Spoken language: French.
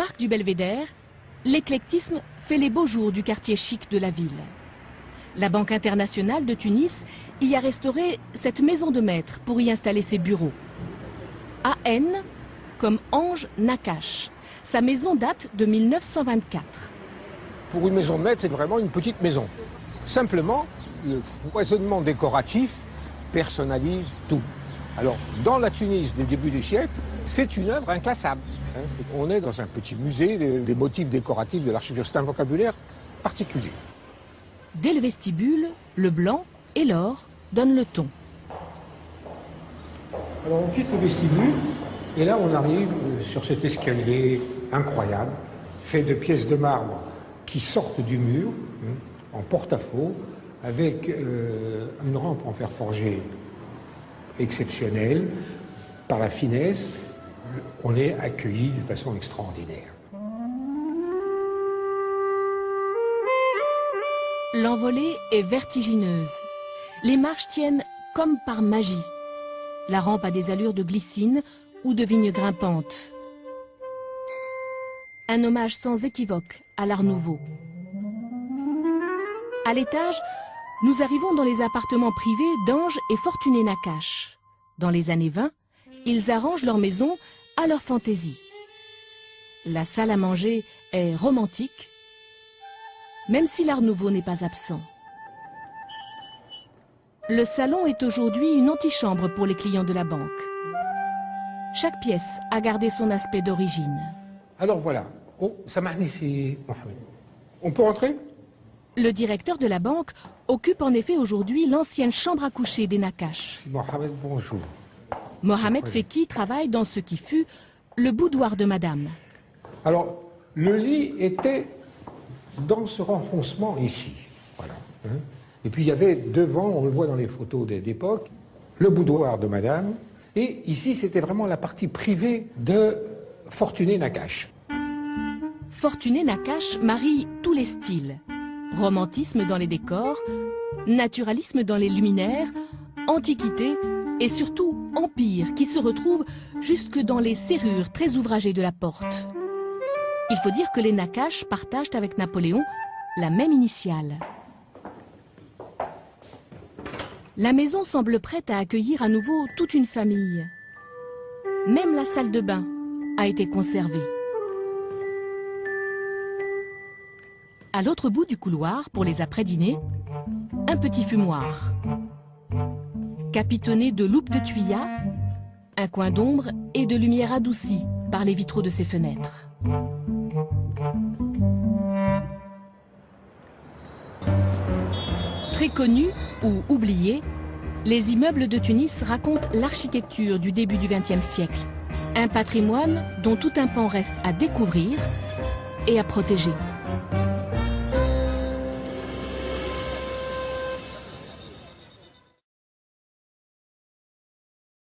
parc du Belvédère, l'éclectisme fait les beaux jours du quartier chic de la ville. La Banque internationale de Tunis y a restauré cette maison de maître pour y installer ses bureaux. AN comme Ange Nakache. Sa maison date de 1924. Pour une maison de maître, c'est vraiment une petite maison. Simplement, le foisonnement décoratif personnalise tout. Alors, dans la Tunis du début du siècle, c'est une œuvre inclassable. On est dans un petit musée des motifs décoratifs de l'architecture. C'est un vocabulaire particulier. Dès le vestibule, le blanc et l'or donnent le ton. Alors, on quitte le vestibule et là, on arrive sur cet escalier incroyable, fait de pièces de marbre qui sortent du mur, en porte-à-faux, avec une rampe en fer forgé exceptionnelle, par la finesse. On est accueilli de façon extraordinaire. L'envolée est vertigineuse. Les marches tiennent comme par magie. La rampe a des allures de glycine ou de vigne grimpante. Un hommage sans équivoque à l'Art Nouveau. À l'étage, nous arrivons dans les appartements privés d'Ange et Fortuné Nakache. Dans les années 20, ils arrangent leur maison à leur fantaisie. La salle à manger est romantique, même si l'Art Nouveau n'est pas absent. Le salon est aujourd'hui une antichambre pour les clients de la banque. Chaque pièce a gardé son aspect d'origine. Alors voilà. Oh, Samahni, c'est Mohamed. On peut rentrer? Le directeur de la banque occupe en effet aujourd'hui l'ancienne chambre à coucher des Nakache. Mohamed, bonjour. Mohamed Feki travaille dans ce qui fut le boudoir de madame. Alors, le lit était dans ce renfoncement ici. Voilà. Et puis il y avait devant, on le voit dans les photos d'époque, le boudoir de madame. Et ici, c'était vraiment la partie privée de Fortuné Nakache. Fortuné Nakache marie tous les styles. Romantisme dans les décors, naturalisme dans les luminaires, antiquité et surtout empire qui se retrouve jusque dans les serrures très ouvragées de la porte. Il faut dire que les Nakache partagent avec Napoléon la même initiale. La maison semble prête à accueillir à nouveau toute une famille. Même la salle de bain a été conservée. À l'autre bout du couloir, pour les après-dîners, un petit fumoir. Capitonné de loupes de tuyas, un coin d'ombre et de lumière adoucie par les vitraux de ses fenêtres. Très connus ou oubliés, les immeubles de Tunis racontent l'architecture du début du XXe siècle. Un patrimoine dont tout un pan reste à découvrir et à protéger.